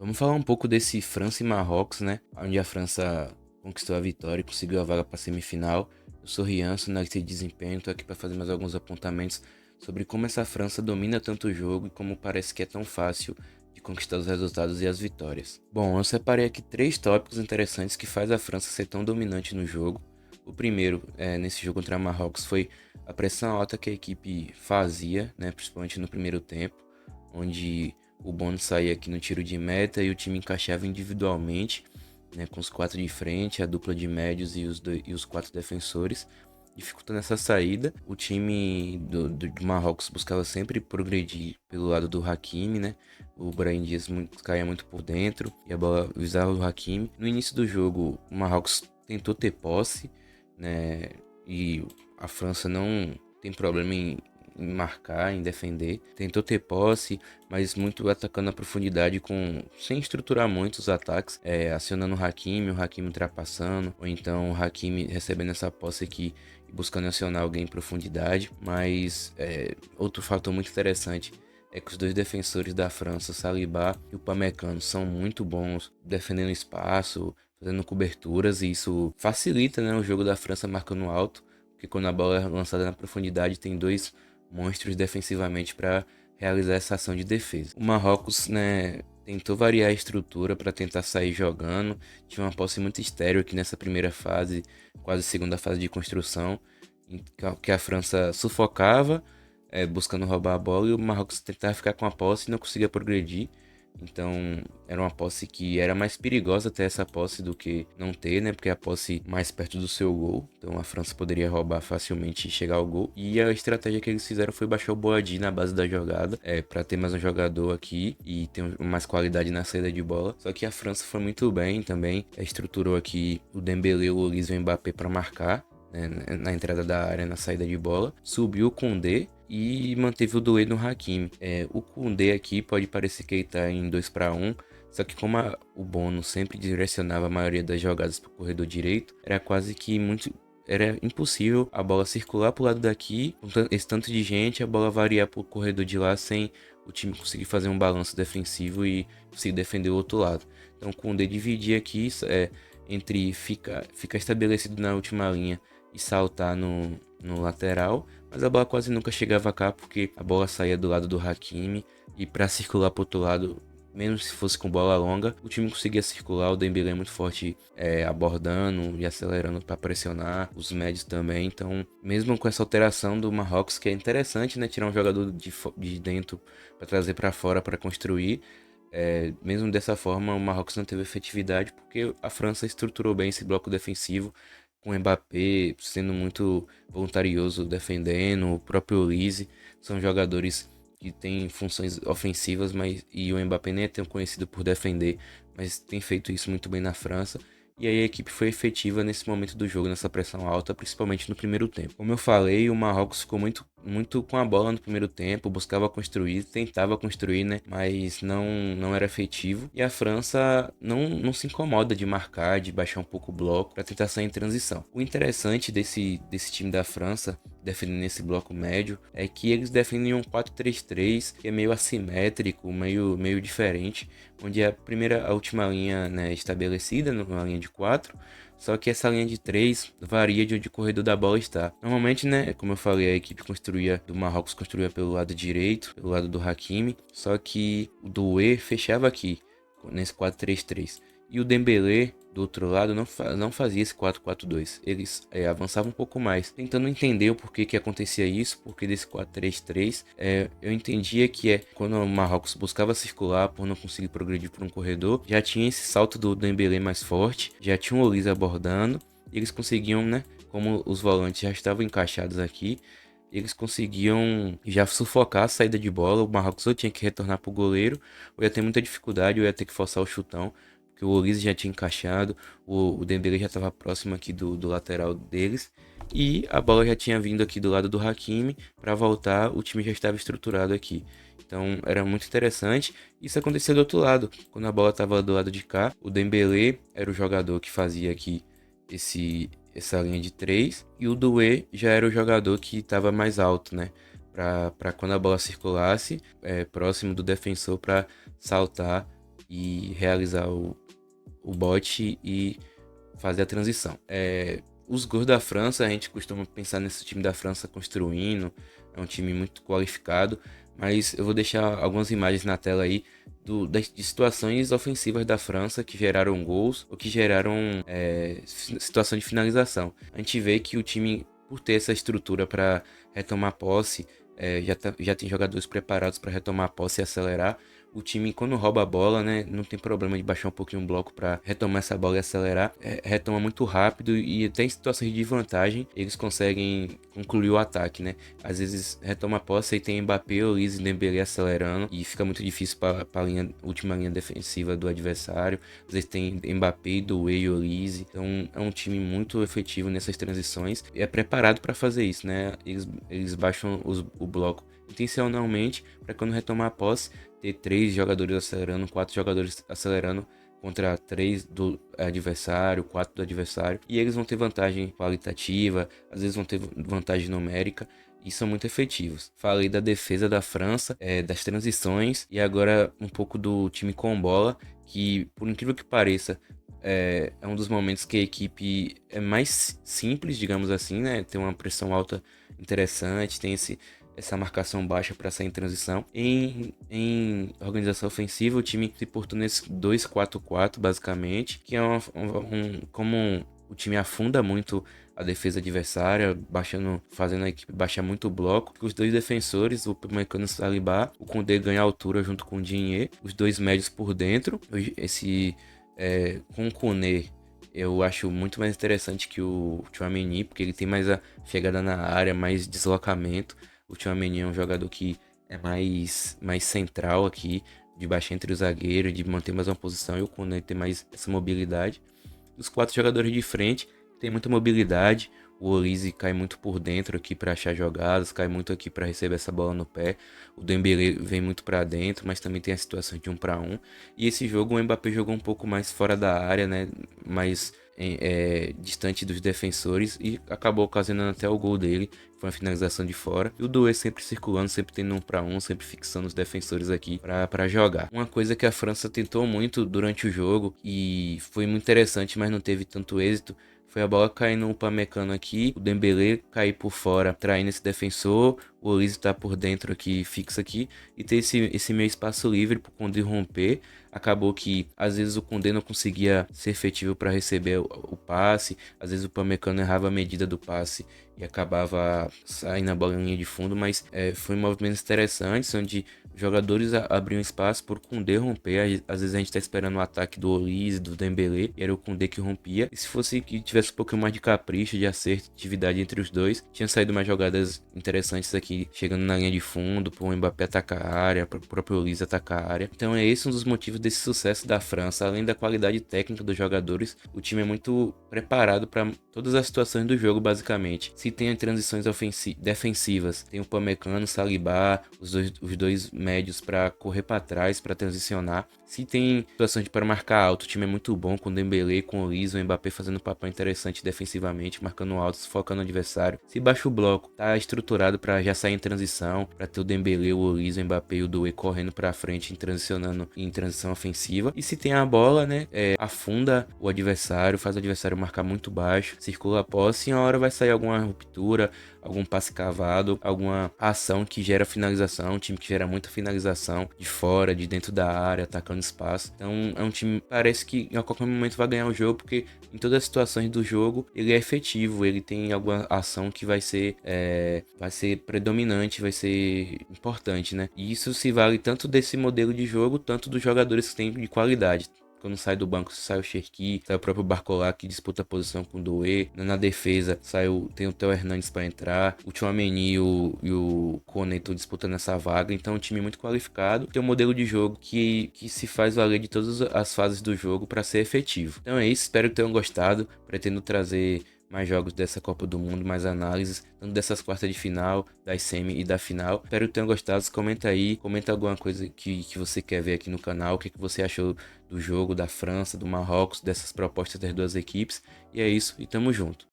Vamos falar um pouco desse França e Marrocos, né? Onde a França conquistou a vitória e conseguiu a vaga para a semifinal. Eu sou Rian, sou analista de desempenho, estou aqui para fazer mais alguns apontamentos sobre como essa França domina tanto o jogo e como parece que é tão fácil de conquistar os resultados e as vitórias. Bom, eu separei aqui três tópicos interessantes que faz a França ser tão dominante no jogo. O primeiro, nesse jogo contra a Marrocos, foi a pressão alta que a equipe fazia, né, principalmente no primeiro tempo, onde o Bono saía aqui no tiro de meta e o time encaixava individualmente, né, com os quatro de frente, a dupla de médios e os quatro defensores, dificultando essa saída. O time do Marrocos buscava sempre progredir pelo lado do Hakimi, né? O Brahim Dias caía muito por dentro e a bola visava o Hakimi. No início do jogo, o Marrocos tentou ter posse, né? E a França não tem problema em marcar, em defender. Tentou ter posse, mas muito atacando a profundidade sem estruturar muito os ataques, acionando o Hakimi ultrapassando, ou então o Hakimi recebendo essa posse aqui e buscando acionar alguém em profundidade. Mas outro fator muito interessante é que os dois defensores da França, Saliba e o Pamecano, são muito bons defendendo espaço, fazendo coberturas, e isso facilita, né, o jogo da França marcando alto, porque quando a bola é lançada na profundidade tem dois monstros defensivamente para realizar essa ação de defesa. O Marrocos, né, tentou variar a estrutura para tentar sair jogando, tinha uma posse muito estéril aqui nessa primeira fase, quase segunda fase de construção, que a França sufocava, buscando roubar a bola, e o Marrocos tentava ficar com a posse e não conseguia progredir. Então era uma posse que era mais perigosa ter essa posse do que não ter, né? Porque a posse mais perto do seu gol. Então a França poderia roubar facilmente e chegar ao gol. E a estratégia que eles fizeram foi baixar o Boadi na base da jogada, para ter mais um jogador aqui e ter mais qualidade na saída de bola. Só que a França foi muito bem também, estruturou aqui o Dembélé, o Olise e o Mbappé para marcar, né, na entrada da área, na saída de bola. Subiu o Koundé e manteve o duelo no Hakimi. O Koundé aqui pode parecer que ele tá em 2 para 1, só que como o Bono sempre direcionava a maioria das jogadas para o corredor direito, era impossível a bola circular para o lado daqui, com esse tanto de gente, a bola variar para o corredor de lá sem o time conseguir fazer um balanço defensivo e conseguir defender o outro lado. Então o Koundé dividia aqui entre ficar estabelecido na última linha e saltar no lateral, mas a bola quase nunca chegava cá porque a bola saía do lado do Hakimi, e para circular para outro lado, mesmo se fosse com bola longa, o time conseguia circular. O Dembélé é muito forte, abordando e acelerando para pressionar, os médios também. Então, mesmo com essa alteração do Marrocos, que é interessante, né, tirar um jogador de dentro para trazer para fora para construir, mesmo dessa forma o Marrocos não teve efetividade porque a França estruturou bem esse bloco defensivo, com o Mbappé sendo muito voluntarioso defendendo, o próprio Olise. São jogadores que têm funções ofensivas, e o Mbappé nem é tão conhecido por defender, mas tem feito isso muito bem na França. E aí a equipe foi efetiva nesse momento do jogo, nessa pressão alta, principalmente no primeiro tempo. Como eu falei, o Marrocos ficou muito com a bola no primeiro tempo, buscava construir, tentava construir, né? Mas não era efetivo. E a França não se incomoda de marcar, de baixar um pouco o bloco para tentar sair em transição. O interessante desse time da França, defendendo esse bloco médio, é que eles defendem um 4-3-3, que é meio assimétrico, meio diferente, onde a última linha, né, estabelecida numa linha de 4, só que essa linha de 3 varia de onde o corredor da bola está. Normalmente, né, como eu falei, a equipe do Marrocos construía pelo lado direito, pelo lado do Hakimi, só que o Doué fechava aqui, nesse 4-3-3. E o Dembélé, do outro lado, não fazia esse 4-4-2. Eles avançavam um pouco mais, tentando entender o porquê que acontecia isso, porque desse 4-3-3. Eu entendia que quando o Marrocos buscava circular por não conseguir progredir por um corredor, já tinha esse salto do Dembélé mais forte, já tinha o Olise abordando, e eles conseguiam, né, como os volantes já estavam encaixados aqui, eles conseguiam já sufocar a saída de bola. O Marrocos ou tinha que retornar pro goleiro, ou ia ter muita dificuldade, ou ia ter que forçar o chutão, porque o Olise já tinha encaixado, o Dembélé já estava próximo aqui do lateral deles, e a bola já tinha vindo aqui do lado do Hakimi. Para voltar, o time já estava estruturado aqui. Então era muito interessante. Isso acontecia do outro lado, quando a bola estava do lado de cá, o Dembélé era o jogador que fazia aqui essa linha de 3, e o Doué já era o jogador que estava mais alto, né? Para quando a bola circulasse, próximo do defensor, para saltar e realizar o bote e fazer a transição. Os gols da França, a gente costuma pensar nesse time da França construindo, é um time muito qualificado, mas eu vou deixar algumas imagens na tela aí de situações ofensivas da França que geraram gols ou que geraram situação de finalização. A gente vê que o time, por ter essa estrutura para retomar posse, já tem jogadores preparados para retomar a posse e acelerar. O time, quando rouba a bola, né, não tem problema de baixar um pouquinho o bloco para retomar essa bola e acelerar. Retoma muito rápido e até em situações de vantagem eles conseguem concluir o ataque, né? Às vezes retoma a posse e tem Mbappé, Olise e Dembélé acelerando e fica muito difícil para a última linha defensiva do adversário. Às vezes tem Mbappé, Doué e Olise. Então é um time muito efetivo nessas transições e é preparado para fazer isso, né? Eles baixam o bloco intencionalmente para quando retomar a posse ter 3 jogadores acelerando, 4 jogadores acelerando contra 3 do adversário, 4 do adversário, e eles vão ter vantagem qualitativa, às vezes vão ter vantagem numérica, e são muito efetivos. Falei da defesa da França, das transições, e agora um pouco do time com bola, que por incrível que pareça, é um dos momentos que a equipe é mais simples, digamos assim, né? Tem uma pressão alta interessante, tem essa marcação baixa para sair em transição. Em organização ofensiva, o time se portou nesse 2-4-4, basicamente, que é como o time afunda muito a defesa adversária, fazendo a equipe baixar muito o bloco. Os dois defensores, o Upamecano e o Saliba, o Koundé ganha altura junto com o Digne, os dois médios por dentro. Com o Koundé, eu acho muito mais interessante que o Tchouaméni, porque ele tem mais a chegada na área, mais deslocamento. O Tchouaméni é um jogador que é mais central aqui, de baixar entre os zagueiros, de manter mais uma posição, e o Koundé tem mais essa mobilidade. Os 4 jogadores de frente tem muita mobilidade. O Olise cai muito por dentro aqui para achar jogadas, cai muito aqui para receber essa bola no pé. O Dembélé vem muito para dentro, mas também tem a situação de 1 para 1. E esse jogo o Mbappé jogou um pouco mais fora da área, né? Mais distante dos defensores e acabou ocasionando até o gol dele. Foi uma finalização de fora. E o Doué sempre circulando, sempre tendo 1 para 1, sempre fixando os defensores aqui para jogar. Uma coisa que a França tentou muito durante o jogo e foi muito interessante, mas não teve tanto êxito, foi a bola cair no Upamecano aqui, o Dembélé cair por fora, traindo esse defensor, o Olise tá por dentro aqui, fixa aqui, e ter esse meio espaço livre pro Koundé romper. Acabou que às vezes o Koundé não conseguia ser efetivo para receber o passe, às vezes o Upamecano errava a medida do passe e acabava saindo a bola em linha de fundo, mas foi movimentos interessantes, onde jogadores abriam espaço por Koundé romper. Às vezes a gente tá esperando o ataque do Olise, do Dembélé, e era o Koundé que rompia. E se fosse que tivesse um pouquinho mais de capricho, de assertividade entre os dois, tinha saído mais jogadas interessantes aqui, chegando na linha de fundo, pro Mbappé atacar a área, pro próprio Olise atacar a área. Então é esse um dos motivos desse sucesso da França. Além da qualidade técnica dos jogadores, o time é muito preparado para todas as situações do jogo, basicamente. Se tem transições defensivas, tem o Upamecano, Saliba, os dois médios para correr para trás, para transicionar. Se tem situações para marcar alto, o time é muito bom, com o Dembélé, com o Olise, o Mbappé fazendo um papel interessante defensivamente, marcando alto, focando no adversário. Se baixa o bloco, tá estruturado para já sair em transição, para ter o Dembélé, o Olise, o Mbappé e o Doué correndo para frente, transicionando em transição ofensiva. E se tem a bola, né, afunda o adversário, faz o adversário marcar muito baixo, circula a posse e uma hora vai sair alguma ruptura, algum passe cavado, alguma ação que gera finalização, um time que gera muita finalização de fora, de dentro da área, atacando espaço. Então é um time que parece que a qualquer momento vai ganhar o jogo, porque em todas as situações do jogo ele é efetivo, ele tem alguma ação que vai ser predominante, vai ser importante, né? E isso se vale tanto desse modelo de jogo, tanto dos jogadores que tem de qualidade. Quando sai do banco, sai o Cherki, sai o próprio Barcola que disputa a posição com o Doué. Na defesa, tem o Theo Hernandes para entrar. O Tchouaméni e o Koné estão disputando essa vaga. Então é um time muito qualificado. Tem um modelo de jogo que se faz valer de todas as fases do jogo para ser efetivo. Então é isso, espero que tenham gostado. Pretendo trazer mais jogos dessa Copa do Mundo, mais análises, tanto dessas quartas de final, das semi e da final. Espero que tenham gostado. Comenta aí, comenta alguma coisa que você quer ver aqui no canal, o que você achou do jogo da França, do Marrocos, dessas propostas das duas equipes. E é isso, e tamo junto.